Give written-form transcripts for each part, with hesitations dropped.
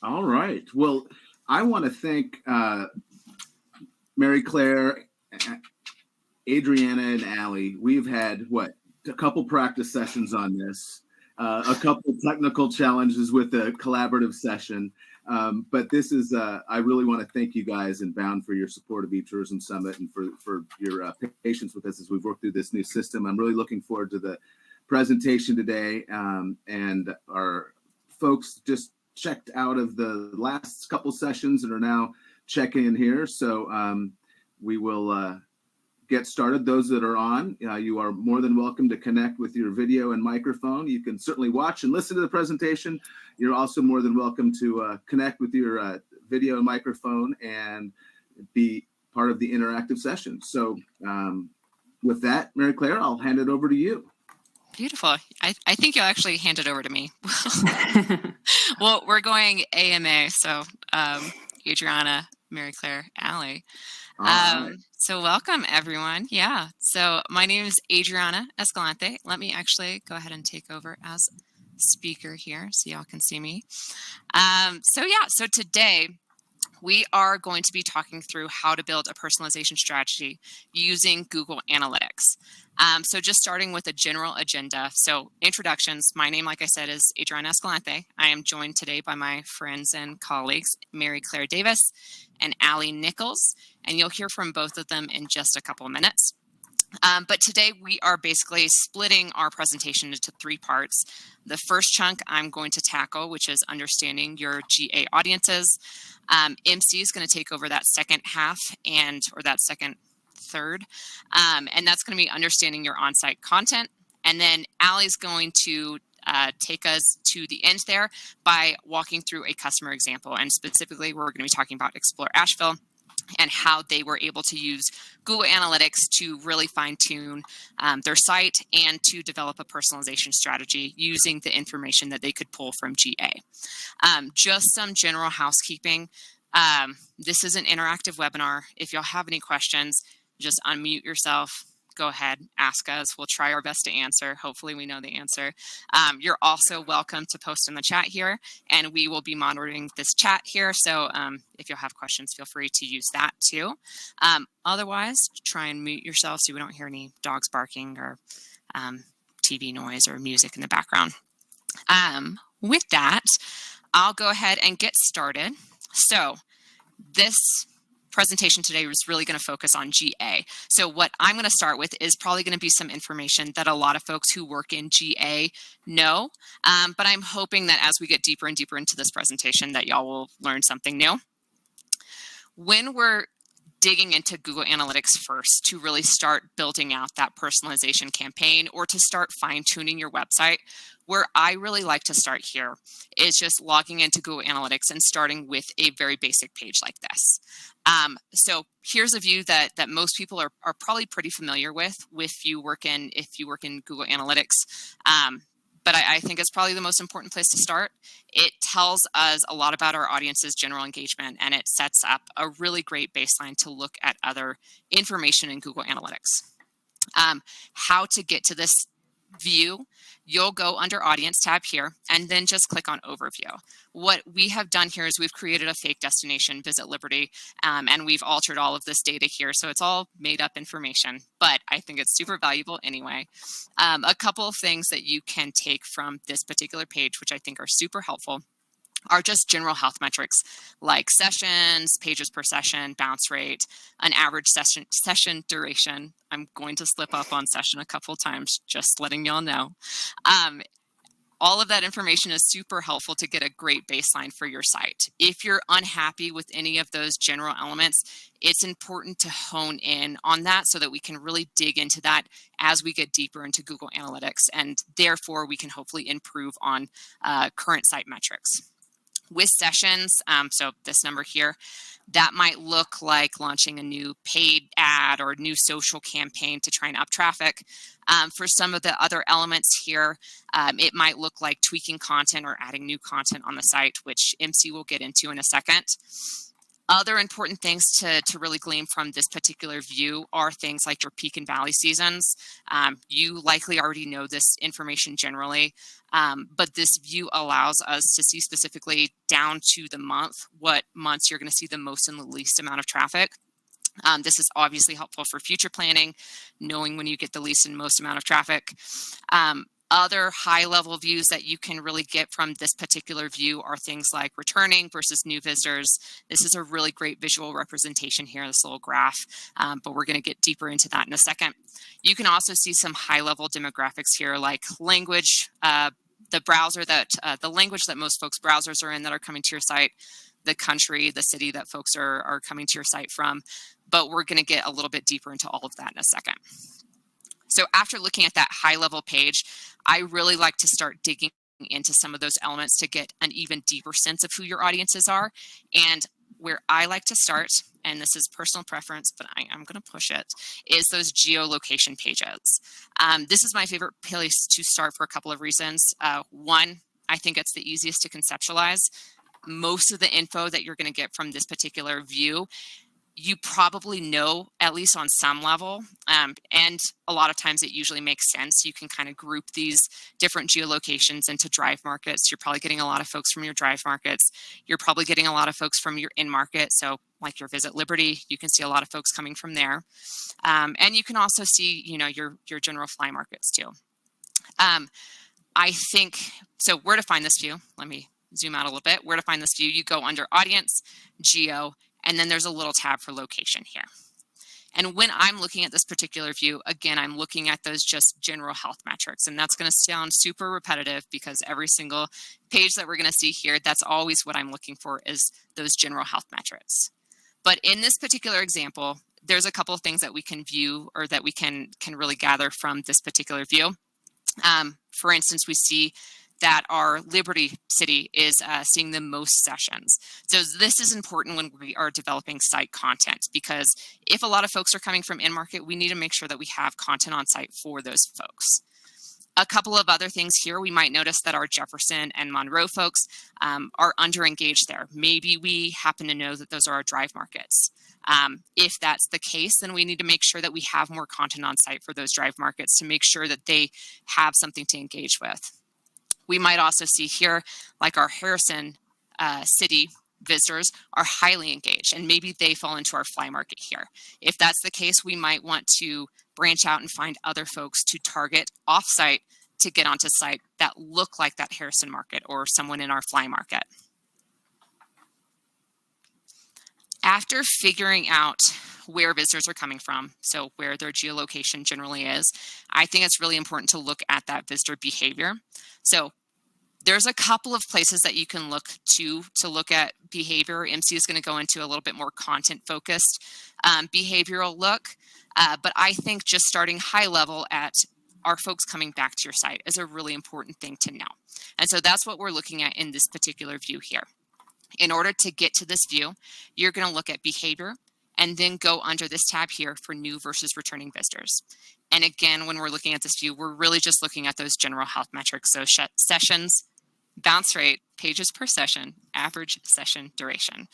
All right. Well, I want to thank Mary Claire, Adriana, and Allie. We've had a couple practice sessions on this, a couple technical challenges with the collaborative session. But this is, I really want to thank you guys and Bound for your support of eTourism Summit and for your patience with us as we've worked through this new system. I'm really looking forward to the presentation today, and our folks just checked out of the last couple sessions and are now checking in here. So we will get started. Those that are on, you are more than welcome to connect with your video and microphone. You can certainly watch and listen to the presentation. You're also more than welcome to connect with your video and microphone and be part of the interactive session. So with that, Mary Claire, I'll hand it over to you. Beautiful. I think you'll actually hand it over to me. Well, we're going AMA, so Adriana, Mary Claire, Allie. Right. So welcome, everyone. Yeah, so my name is Adriana Escalante. Let me actually go ahead and take over as speaker here so y'all can see me. So today, we are going to be talking through how to build a personalization strategy using Google Analytics. So just starting with a general agenda. So introductions. My name, like I said, is Adriana Escalante. I am joined today by my friends and colleagues, Mary Claire Davis and Allie Nichols. And you'll hear from both of them in just a couple of minutes. But today we are basically splitting our presentation into three parts. The first chunk I'm going to tackle, which is understanding your GA audiences. MC is going to take over that second half or that second third. And that's going to be understanding your on-site content. And then Allie's going to take us to the end there by walking through a customer example. And specifically, we're going to be talking about Explore Asheville and how they were able to use Google Analytics to really fine-tune their site and to develop a personalization strategy using the information that they could pull from GA. Just some general housekeeping. This is an interactive webinar. If y'all have any questions, just unmute yourself. Go ahead, ask us. We'll try our best to answer. Hopefully we know the answer. You're also welcome to post in the chat here, and we will be monitoring this chat here. So if you'll have questions, feel free to use that too. Otherwise, try and mute yourself so we don't hear any dogs barking or TV noise or music in the background. With that, I'll go ahead and get started. So this presentation today is really going to focus on GA. So what I'm going to start with is probably going to be some information that a lot of folks who work in GA know, but I'm hoping that as we get deeper and deeper into this presentation that y'all will learn something new. When we're digging into Google Analytics first to really start building out that personalization campaign or to start fine-tuning your website, where I really like to start here is just logging into Google Analytics and starting with a very basic page like this. So here's a view that most people are probably pretty familiar with if you work in Google Analytics. But I think it's probably the most important place to start. It tells us a lot about our audience's general engagement, and it sets up a really great baseline to look at other information in Google Analytics. How to get to this view, you'll go under Audience tab here, and then just click on Overview. What we have done here is we've created a fake destination, Visit Liberty, and we've altered all of this data here, so it's all made up information, but I think it's super valuable anyway. A couple of things that you can take from this particular page, which I think are super helpful, are just general health metrics like sessions, pages per session, bounce rate, an average session duration. I'm going to slip up on session a couple times, just letting y'all know. All of that information is super helpful to get a great baseline for your site. If you're unhappy with any of those general elements, it's important to hone in on that so that we can really dig into that as we get deeper into Google Analytics, and therefore we can hopefully improve on current site metrics. With sessions, so this number here, that might look like launching a new paid ad or new social campaign to try and up traffic. For some of the other elements here, it might look like tweaking content or adding new content on the site, which MC will get into in a second. Other important things to really glean from this particular view are things like your peak and valley seasons. You likely already know this information generally, But this view allows us to see specifically down to the month, what months you're going to see the most and the least amount of traffic. This is obviously helpful for future planning, knowing when you get the least and most amount of traffic. Other high-level views that you can really get from this particular view are things like returning versus new visitors. This is a really great visual representation here, this little graph, but we're going to get deeper into that in a second. You can also see some high-level demographics here, like language, the language that most folks' browsers are in that are coming to your site, the country, the city that folks are coming to your site from, but we're going to get a little bit deeper into all of that in a second. So after looking at that high-level page, I really like to start digging into some of those elements to get an even deeper sense of who your audiences are. And where I like to start, and this is personal preference, but I'm going to push it, is those geolocation pages. This is my favorite place to start for a couple of reasons. One, I think it's the easiest to conceptualize. Most of the info that you're going to get from this particular view, you probably know at least on some level, and a lot of times it usually makes sense. You can kind of group these different geolocations into drive markets. You're probably getting a lot of folks from your drive markets. You're probably getting a lot of folks from your in market. So like your Visit Liberty, you can see a lot of folks coming from there. And you can also see, your general fly markets too. I think, so where to find this view? Let me zoom out a little bit. Where to find this view? You go under Audience, Geo, and then there's a little tab for Location here. And when I'm looking at this particular view, again, I'm looking at those just general health metrics. And that's going to sound super repetitive because every single page that we're going to see here, that's always what I'm looking for is those general health metrics. But in this particular example, there's a couple of things that we can view or that we can really gather from this particular view. For instance, we see that our Liberty City is seeing the most sessions. So this is important when we are developing site content, because if a lot of folks are coming from in-market, we need to make sure that we have content on site for those folks. A couple of other things here, we might notice that our Jefferson and Monroe folks are under-engaged there. Maybe we happen to know that those are our drive markets. If that's the case, then we need to make sure that we have more content on site for those drive markets to make sure that they have something to engage with. We might also see here, like our Harrison City visitors are highly engaged, and maybe they fall into our fly market here. If that's the case, we might want to branch out and find other folks to target off-site to get onto site that look like that Harrison market or someone in our fly market. After figuring out where visitors are coming from, so where their geolocation generally is, I think it's really important to look at that visitor behavior. So there's a couple of places that you can look to look at behavior. MC is going to go into a little bit more content-focused behavioral look, but I think just starting high level at are folks coming back to your site is a really important thing to know. And so that's what we're looking at in this particular view here. In order to get to this view, you're going to look at behavior and then go under this tab here for new versus returning visitors. And again, when we're looking at this view, we're really just looking at those general health metrics. So sessions, bounce rate, pages per session, average session duration.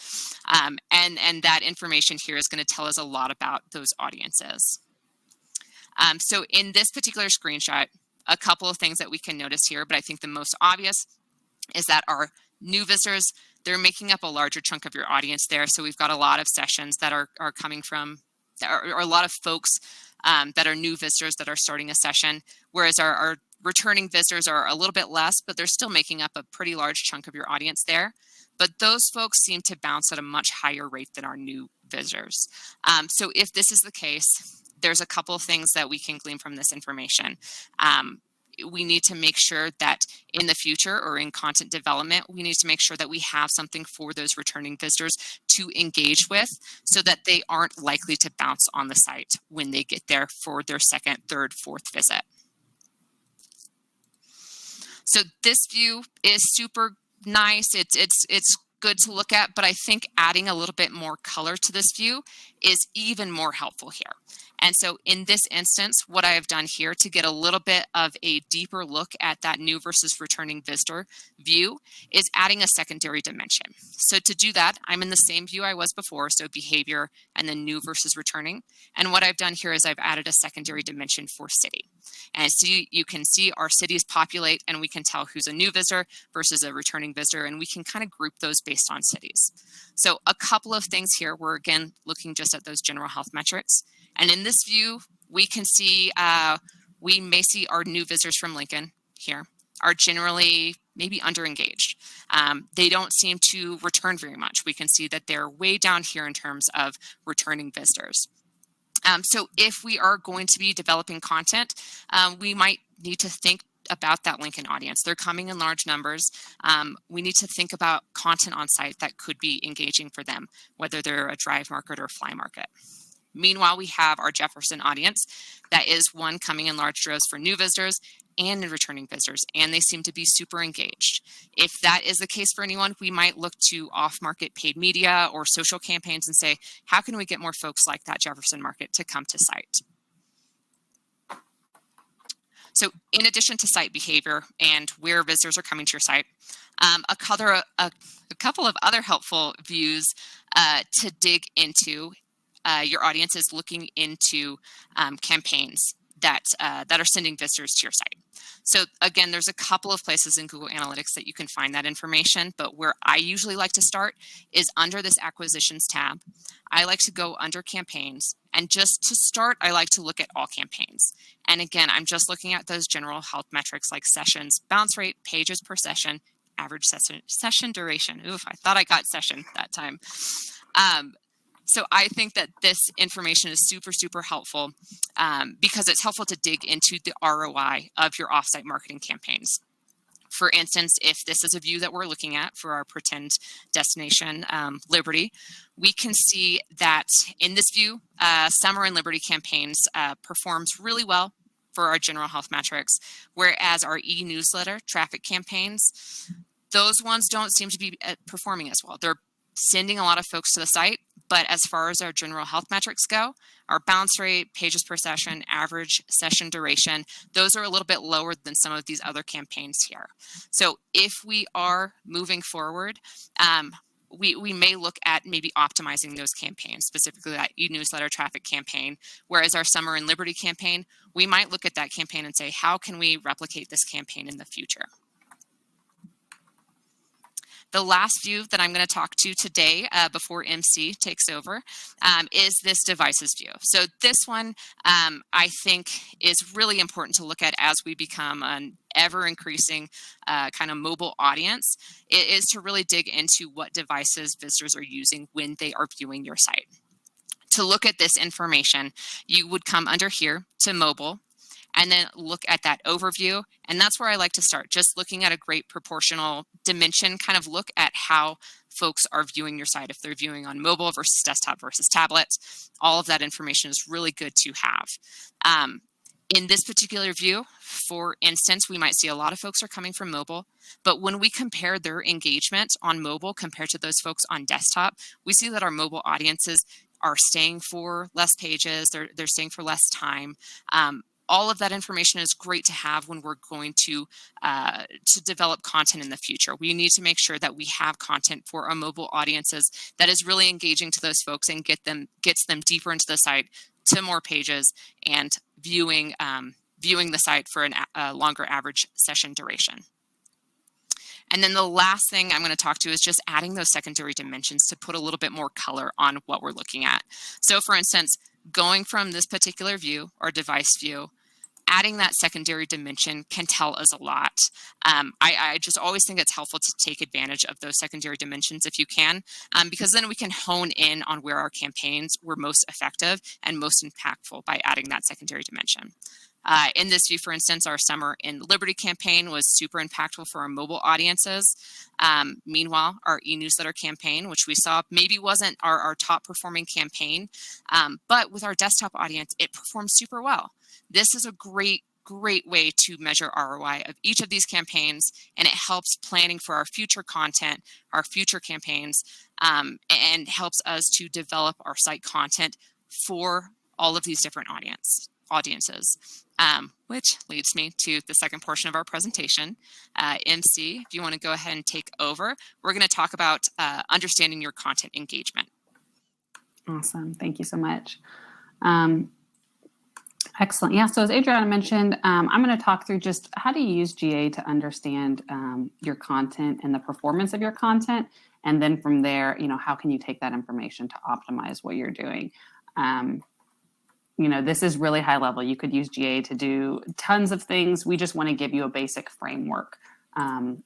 And that information here is going to tell us a lot about those audiences. So in this particular screenshot, a couple of things that we can notice here, but I think the most obvious is that our new visitors, they're making up a larger chunk of your audience there. So we've got a lot of sessions that are coming from, or a lot of folks that are new visitors that are starting a session, whereas our returning visitors are a little bit less, but they're still making up a pretty large chunk of your audience there. But those folks seem to bounce at a much higher rate than our new visitors. So if this is the case, there's a couple of things that we can glean from this information. We need to make sure that in the future or in content development, we need to make sure that we have something for those returning visitors to engage with so that they aren't likely to bounce on the site when they get there for their second, third, fourth visit. So this view is super nice. It's good to look at, but I think adding a little bit more color to this view is even more helpful here. And so in this instance, what I have done here to get a little bit of a deeper look at that new versus returning visitor view is adding a secondary dimension. So to do that, I'm in the same view I was before, so behavior and then new versus returning. And what I've done here is I've added a secondary dimension for city. And so you can see our cities populate, and we can tell who's a new visitor versus a returning visitor, and we can kind of group those based on cities. So a couple of things here, we're again looking just at those general health metrics. And in this view, we can see, we may see our new visitors from Lincoln here are generally maybe underengaged. They don't seem to return very much. We can see that they're way down here in terms of returning visitors. So if we are going to be developing content, we might need to think about that Lincoln audience. They're coming in large numbers. We need to think about content on site that could be engaging for them, whether they're a drive market or fly market. Meanwhile, we have our Jefferson audience that is one coming in large droves for new visitors and in returning visitors, and they seem to be super engaged. If that is the case for anyone, we might look to off-market paid media or social campaigns and say, how can we get more folks like that Jefferson market to come to site? So in addition to site behavior and where visitors are coming to your site, a couple of other helpful views to dig into your audience is looking into campaigns that are sending visitors to your site. So again, there's a couple of places in Google Analytics that you can find that information, but where I usually like to start is under this acquisitions tab. I like to go under campaigns, and just to start, I like to look at all campaigns. And again, I'm just looking at those general health metrics like sessions, bounce rate, pages per session, average session duration. Oof, I thought I got session that time. So I think that this information is super, super helpful because it's helpful to dig into the ROI of your offsite marketing campaigns. For instance, if this is a view that we're looking at for our pretend destination, Liberty, we can see that in this view, Summer and Liberty campaigns performs really well for our general health metrics, whereas our e-newsletter traffic campaigns, those ones don't seem to be performing as well. They're sending a lot of folks to the site, but as far as our general health metrics go, our bounce rate, pages per session, average session duration, those are a little bit lower than some of these other campaigns here. So if we are moving forward, we may look at maybe optimizing those campaigns, specifically that e-newsletter traffic campaign, whereas our Summer and Liberty campaign, we might look at that campaign and say, how can we replicate this campaign in the future? The last view that I'm going to talk to today before MC takes over is this devices view. So this one I think is really important to look at as we become an ever increasing kind of mobile audience. It is to really dig into what devices visitors are using when they are viewing your site. To look at this information, you would come under here to mobile, and then look at that overview. And that's where I like to start, just looking at a great proportional dimension, kind of look at how folks are viewing your site, if they're viewing on mobile versus desktop versus tablet. All of that information is really good to have. In this particular view, for instance, we might see a lot of folks are coming from mobile, but when we compare their engagement on mobile compared to those folks on desktop, we see that our mobile audiences are staying for less pages, they're staying for less time. All of that information is great to have when we're going to develop content in the future. We need to make sure that we have content for our mobile audiences that is really engaging to those folks and gets them deeper into the site, to more pages, and viewing the site for a longer average session duration. And then the last thing I'm going to talk to is just adding those secondary dimensions to put a little bit more color on what we're looking at. So for instance, going from this particular view or device view, adding that secondary dimension can tell us a lot. I just always think it's helpful to take advantage of those secondary dimensions if you can, because then we can hone in on where our campaigns were most effective and most impactful by adding that secondary dimension. In this view, for instance, our Summer in Liberty campaign was super impactful for our mobile audiences. Meanwhile, our e-newsletter campaign, which we saw maybe wasn't our top performing campaign, but with our desktop audience, it performed super well. This is a great way to measure ROI of each of these campaigns, and it helps planning for our future content, our future campaigns, and helps us to develop our site content for all of these different audiences, which leads me to the second portion of our presentation. MC, if you want to go ahead and take over, we're going to talk about understanding your content engagement. Awesome. Thank you so much. Excellent. Yeah. So as Adriana mentioned, I'm going to talk through just how to use GA to understand your content and the performance of your content. And then from there, how can you take that information to optimize what you're doing? This is really high level. You could use GA to do tons of things. We just want to give you a basic framework. And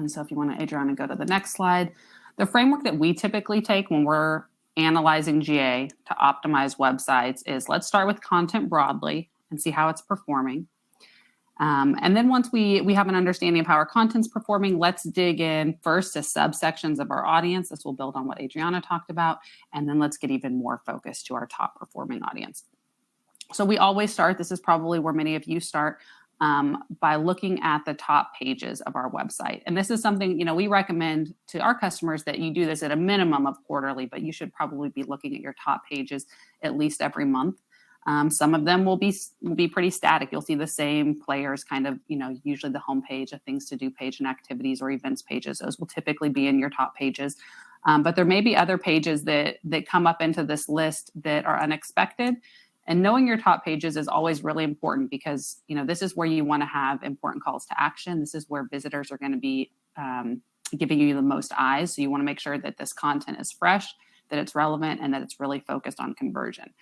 so if you want to, Adriana, go to the next slide. The framework that we typically take when we're analyzing GA to optimize websites is, let's start with content broadly and see how it's performing. And then once we have an understanding of how our content's performing, let's dig in first to subsections of our audience. This will build on what Adriana talked about. And then let's get even more focused to our top performing audience. So we always start, this is probably where many of you start, by looking at the top pages of our website. And this is something, we recommend to our customers that you do this at a minimum of quarterly, but you should probably be looking at your top pages at least every month. Some of them will be pretty static. You'll see the same players kind of, usually the home page, a things to do page and activities or events pages. Those will typically be in your top pages. But there may be other pages that come up into this list that are unexpected. And knowing your top pages is always really important because, this is where you want to have important calls to action. This is where visitors are going to be giving you the most eyes. So you want to make sure that this content is fresh, that it's relevant, and that it's really focused on conversion.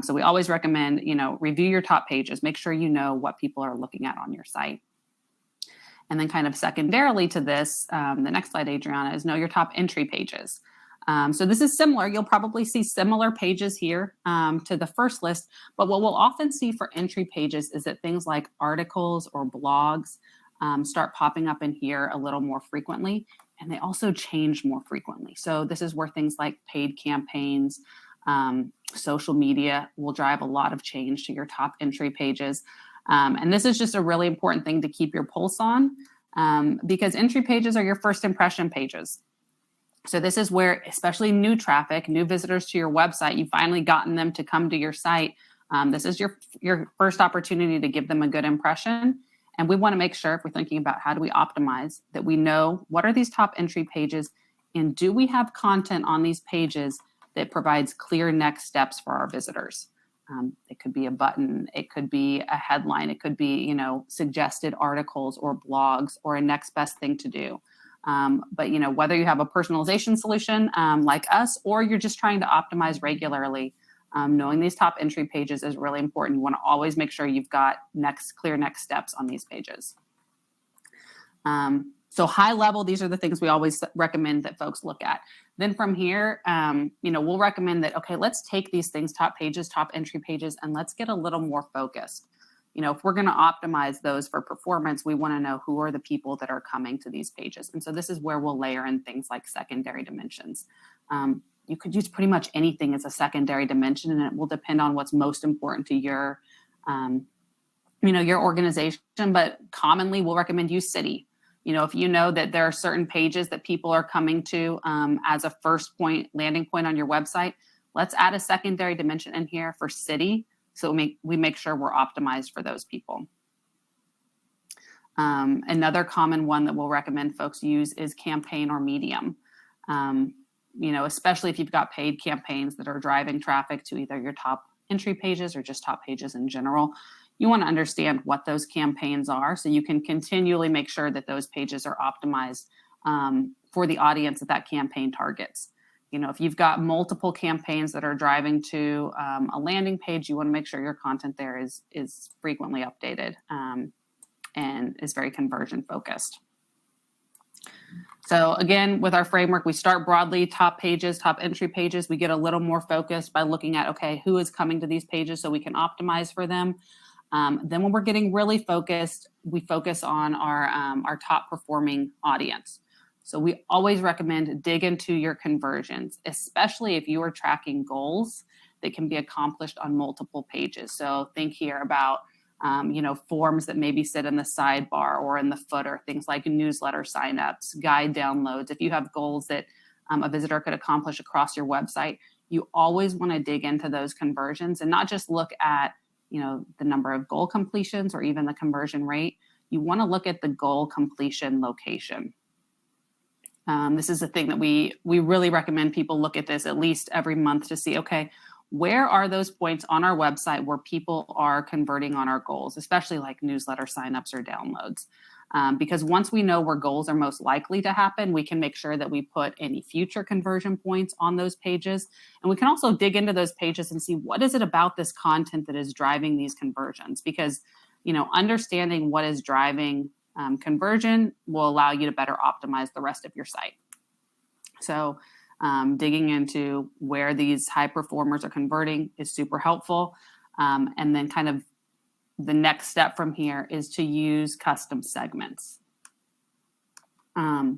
So we always recommend, review your top pages. Make sure you know what people are looking at on your site. And then kind of secondarily to this, the next slide, Adriana, is know your top entry pages. So this is similar. You'll probably see similar pages here to the first list, but what we'll often see for entry pages is that things like articles or blogs start popping up in here a little more frequently, and they also change more frequently. So this is where things like paid campaigns, social media will drive a lot of change to your top entry pages. And this is just a really important thing to keep your pulse on because entry pages are your first impression pages. So this is where, especially new traffic, new visitors to your website, you've finally gotten them to come to your site. This is your first opportunity to give them a good impression. And we want to make sure, if we're thinking about how do we optimize, that we know what are these top entry pages and do we have content on these pages that provides clear next steps for our visitors. It could be a button, it could be a headline, it could be, suggested articles or blogs or a next best thing to do. But whether you have a personalization solution like us, or you're just trying to optimize regularly, knowing these top entry pages is really important. You want to always make sure you've got clear next steps on these pages. So high level, these are the things we always recommend that folks look at. Then from here, we'll recommend that, okay, let's take these things, top pages, top entry pages, and let's get a little more focused. If we're going to optimize those for performance, we want to know who are the people that are coming to these pages. And so this is where we'll layer in things like secondary dimensions. You could use pretty much anything as a secondary dimension, and it will depend on what's most important to your organization. But commonly, we'll recommend use city. If you know that there are certain pages that people are coming to as a first landing point on your website, let's add a secondary dimension in here for city. So we make sure we're optimized for those people. Another common one that we'll recommend folks use is campaign or medium. Especially if you've got paid campaigns that are driving traffic to either your top entry pages or just top pages in general. You want to understand what those campaigns are so you can continually make sure that those pages are optimized for the audience that campaign targets. If you've got multiple campaigns that are driving to a landing page, you want to make sure your content there is frequently updated and is very conversion focused. So again, with our framework, we start broadly, top pages, top entry pages. We get a little more focused by looking at, okay, who is coming to these pages so we can optimize for them. Then when we're getting really focused, we focus on our top performing audience. So we always recommend dig into your conversions, especially if you are tracking goals that can be accomplished on multiple pages. So think here about, forms that maybe sit in the sidebar or in the footer, things like newsletter signups, guide downloads. If you have goals that a visitor could accomplish across your website, you always want to dig into those conversions and not just look at, the number of goal completions or even the conversion rate. You want to look at the goal completion location. This is a thing that we really recommend people look at this at least every month to see, okay, where are those points on our website where people are converting on our goals, especially like newsletter signups or downloads. Because once we know where goals are most likely to happen, we can make sure that we put any future conversion points on those pages. And we can also dig into those pages and see what is it about this content that is driving these conversions. Because, understanding what is driving conversion will allow you to better optimize the rest of your site. So digging into where these high performers are converting is super helpful. And then kind of the next step from here is to use custom segments. I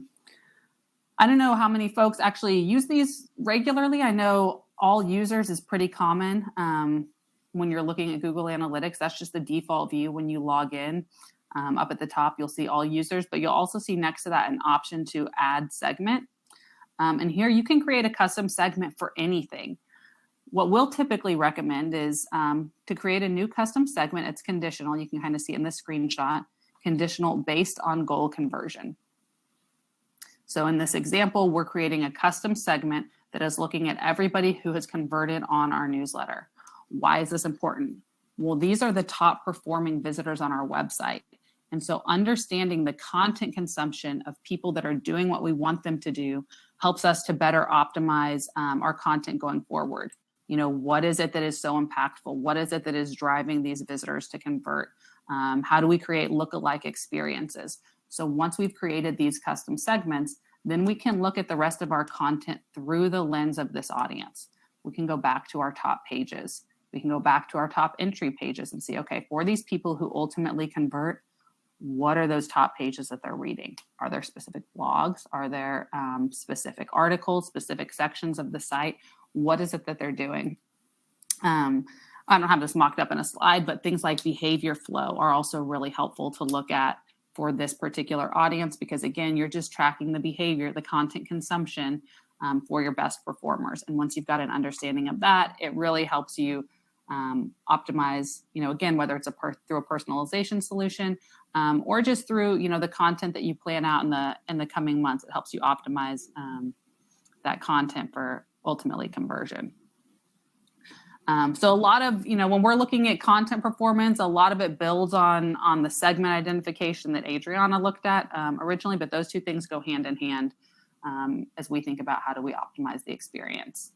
don't know how many folks actually use these regularly. I know all users is pretty common. When you're looking at Google Analytics, that's just the default view when you log in. Up at the top, you'll see all users, but you'll also see next to that an option to add segment. And here you can create a custom segment for anything. What we'll typically recommend is to create a new custom segment. It's conditional. You can kind of see it in this screenshot, conditional based on goal conversion. So in this example, we're creating a custom segment that is looking at everybody who has converted on our newsletter. Why is this important? Well, these are the top performing visitors on our website. And so understanding the content consumption of people that are doing what we want them to do helps us to better optimize our content going forward. What is it that is so impactful? What is it that is driving these visitors to convert? How do we create lookalike experiences? So once we've created these custom segments, then we can look at the rest of our content through the lens of this audience. We can go back to our top pages. We can go back to our top entry pages and see, okay, for these people who ultimately convert, what are those top pages that they're reading? Are there specific blogs? Are there specific articles, specific sections of the site? What is it that they're doing? I don't have this mocked up in a slide, but things like behavior flow are also really helpful to look at for this particular audience, because again, you're just tracking the behavior, the content consumption for your best performers. And once you've got an understanding of that, it really helps you optimize, again, whether it's through a personalization solution or just through, the content that you plan out in the coming months. It helps you optimize that content for ultimately conversion. So a lot of, when we're looking at content performance, a lot of it builds on the segment identification that Adriana looked at originally, but those two things go hand in hand as we think about how do we optimize the experience.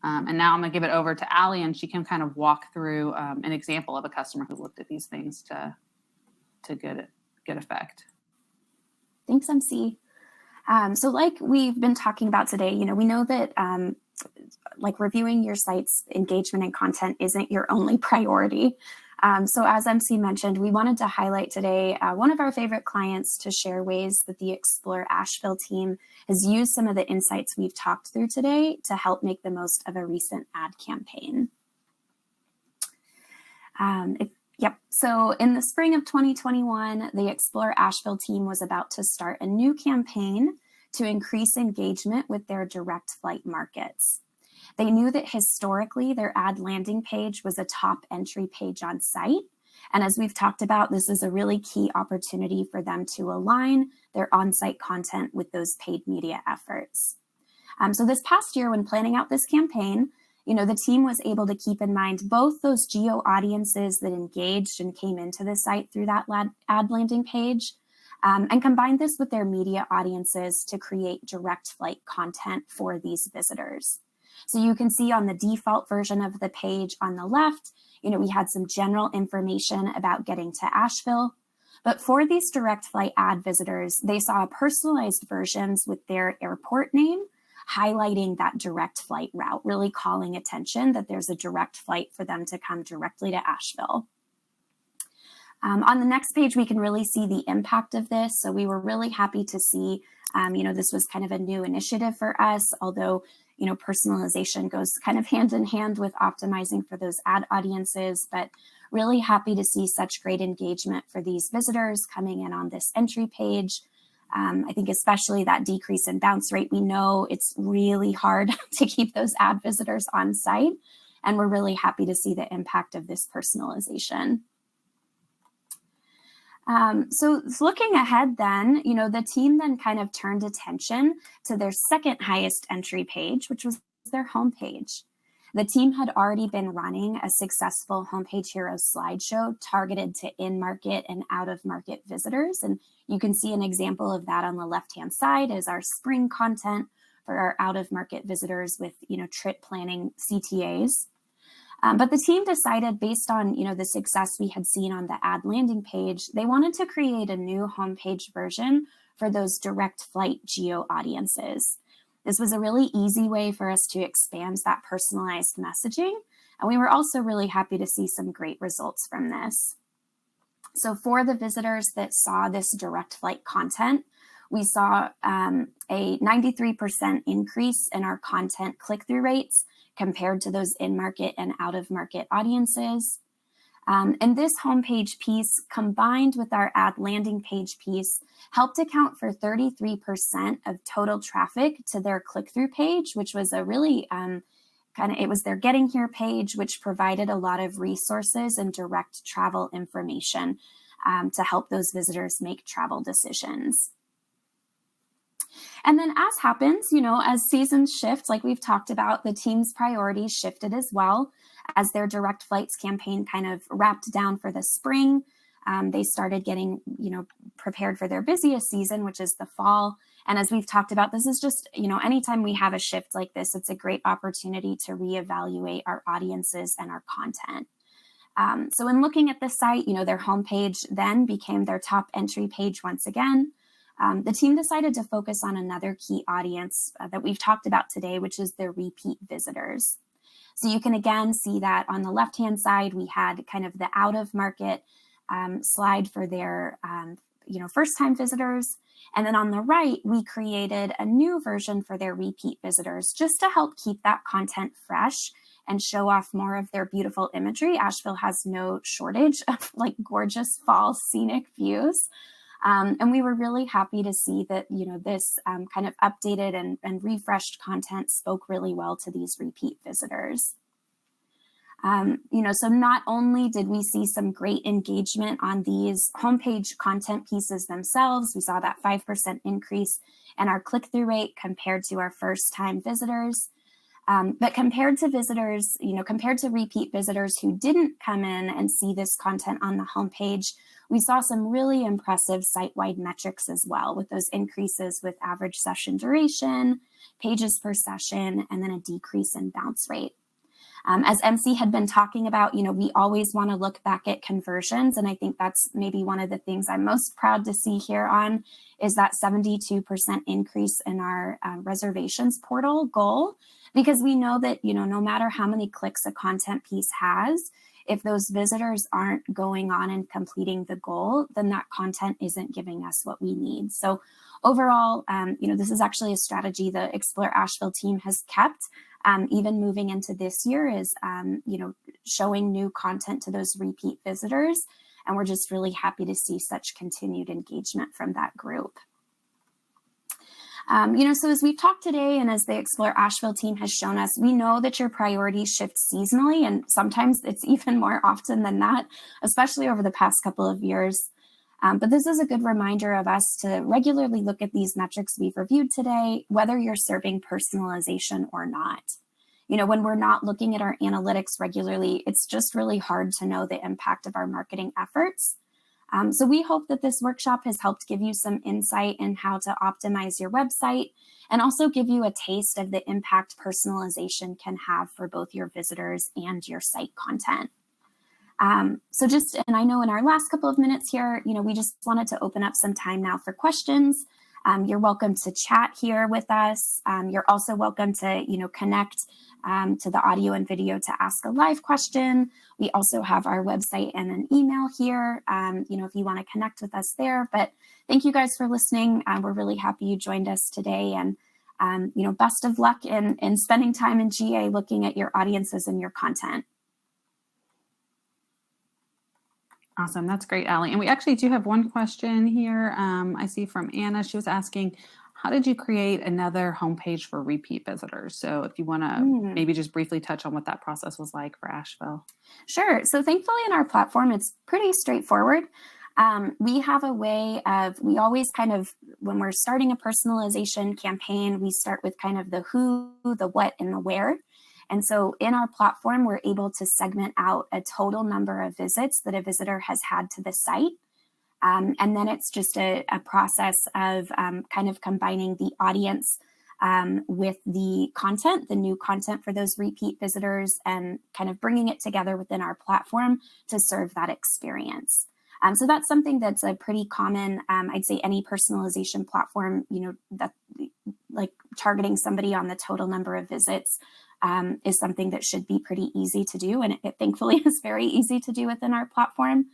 And now I'm going to give it over to Allie, and she can kind of walk through an example of a customer who looked at these things to good effect. Thanks, MC. So like we've been talking about today, we know that like reviewing your site's engagement and content isn't your only priority. So as MC mentioned, we wanted to highlight today one of our favorite clients to share ways that the Explore Asheville team has used some of the insights we've talked through today to help make the most of a recent ad campaign. So in the spring of 2021, the Explore Asheville team was about to start a new campaign to increase engagement with their direct flight markets. They knew that historically their ad landing page was a top entry page on site. And as we've talked about, this is a really key opportunity for them to align their on-site content with those paid media efforts. So this past year, when planning out this campaign, the team was able to keep in mind both those geo audiences that engaged and came into the site through that ad landing page, and combine this with their media audiences to create direct flight content for these visitors. So you can see on the default version of the page on the left, we had some general information about getting to Asheville. But for these direct flight ad visitors, they saw personalized versions with their airport name, highlighting that direct flight route, really calling attention that there's a direct flight for them to come directly to Asheville. On the next page, we can really see the impact of this. So we were really happy to see, this was kind of a new initiative for us, although, personalization goes kind of hand in hand with optimizing for those ad audiences, but really happy to see such great engagement for these visitors coming in on this entry page. I think especially that decrease in bounce rate, we know it's really hard to keep those ad visitors on site. And we're really happy to see the impact of this personalization. So looking ahead then, the team then kind of turned attention to their second highest entry page, which was their homepage. The team had already been running a successful Homepage Heroes slideshow targeted to in-market and out-of-market visitors. And you can see an example of that on the left-hand side as our spring content for our out-of-market visitors with, trip planning CTAs. But the team decided, based on the success we had seen on the ad landing page, they wanted to create a new homepage version for those direct flight geo audiences. This was a really easy way for us to expand that personalized messaging, and we were also really happy to see some great results from this. So for the visitors that saw this direct flight content, we saw a 93% increase in our content click-through rates compared to those in-market and out-of-market audiences. And this homepage piece, combined with our ad landing page piece, helped account for 33% of total traffic to their click-through page, which was a really it was their getting here page, which provided a lot of resources and direct travel information to help those visitors make travel decisions. And then as happens, as seasons shift, like we've talked about, the team's priorities shifted as well. As their direct flights campaign kind of wrapped down for the spring, they started getting, prepared for their busiest season, which is the fall. And as we've talked about, this is just, anytime we have a shift like this, it's a great opportunity to reevaluate our audiences and our content. So in looking at the site, their homepage then became their top entry page once again. The team decided to focus on another key audience that we've talked about today, which is the repeat visitors. So you can again see that on the left-hand side, we had kind of the out-of-market slide for their, first-time visitors. And then on the right, we created a new version for their repeat visitors just to help keep that content fresh and show off more of their beautiful imagery. Asheville has no shortage of gorgeous fall scenic views. And we were really happy to see that, this kind of updated and refreshed content spoke really well to these repeat visitors. So not only did we see some great engagement on these homepage content pieces themselves, we saw that 5% increase in our click-through rate compared to our first-time visitors. But compared to visitors, compared to repeat visitors who didn't come in and see this content on the homepage, we saw some really impressive site-wide metrics as well, with those increases with average session duration, pages per session, and then a decrease in bounce rate. As MC had been talking about, we always want to look back at conversions. And I think that's maybe one of the things I'm most proud to see here on is that 72% increase in our reservations portal goal, because we know that, no matter how many clicks a content piece has, if those visitors aren't going on and completing the goal, then that content isn't giving us what we need. So overall, this is actually a strategy the Explore Asheville team has kept, even moving into this year, is, showing new content to those repeat visitors. And we're just really happy to see such continued engagement from that group. So as we've talked today and as the Explore Asheville team has shown us, we know that your priorities shift seasonally, and sometimes it's even more often than that, especially over the past couple of years. But this is a good reminder of us to regularly look at these metrics we've reviewed today, whether you're serving personalization or not. When we're not looking at our analytics regularly, it's just really hard to know the impact of our marketing efforts. So we hope that this workshop has helped give you some insight in how to optimize your website and also give you a taste of the impact personalization can have for both your visitors and your site content. And I know in our last couple of minutes here, we just wanted to open up some time now for questions. You're welcome to chat here with us. You're also welcome to, connect to the audio and video to ask a live question. We also have our website and an email here, if you want to connect with us there. But thank you guys for listening. We're really happy you joined us today. And, best of luck in spending time in GA looking at your audiences and your content. Awesome. That's great, Allie. And we actually do have one question here. I see from Anna. She was asking, how did you create another homepage for repeat visitors? So if you want to maybe just briefly touch on what that process was like for Asheville. Sure. So thankfully in our platform, it's pretty straightforward. We have a way of, we always kind of, when we're starting a personalization campaign, we start with kind of the who, the what, and the where. And so in our platform, we're able to segment out a total number of visits that a visitor has had to the site. And then it's just a process of kind of combining the audience with the content, the new content for those repeat visitors, and kind of bringing it together within our platform to serve that experience. So that's something that's a pretty common, I'd say any personalization platform, that like targeting somebody on the total number of visits is something that should be pretty easy to do. And it thankfully is very easy to do within our platform.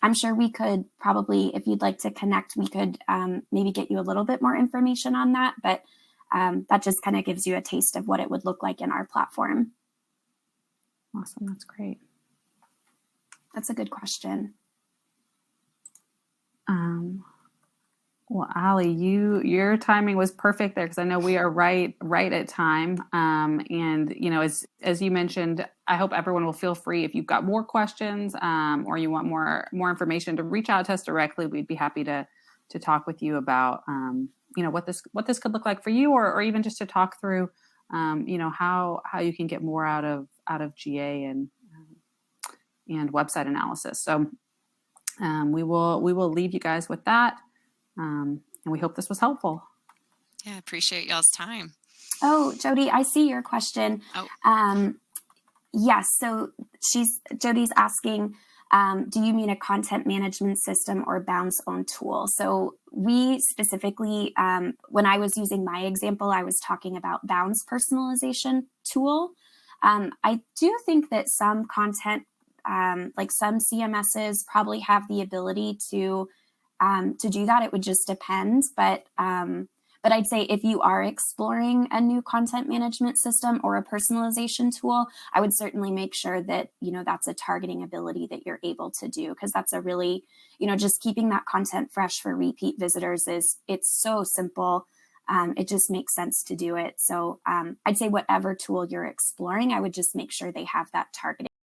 I'm sure we could probably, if you'd like to connect, we could maybe get you a little bit more information on that. But that just kind of gives you a taste of what it would look like in our platform. Awesome. That's great. That's a good question. Well, Allie, your timing was perfect there because I know we are right at time. And as you mentioned, I hope everyone will feel free if you've got more questions or you want more information to reach out to us directly. We'd be happy to talk with you about what this could look like for you, or even just to talk through how you can get more out of GA and website analysis. So we will leave you guys with that. And we hope this was helpful. Yeah, appreciate y'all's time. Oh, Jody, I see your question. Oh. Yes, so Jody's asking, do you mean a content management system or Bound's own tool? So we specifically, when I was using my example, I was talking about Bound's personalization tool. I do think that some content, like some CMSs probably have the ability to do that. It would just depend. But I'd say if you are exploring a new content management system or a personalization tool, I would certainly make sure that, that's a targeting ability that you're able to do, because that's a really, just keeping that content fresh for repeat visitors it's so simple. It just makes sense to do it. So I'd say whatever tool you're exploring, I would just make sure they have that targeting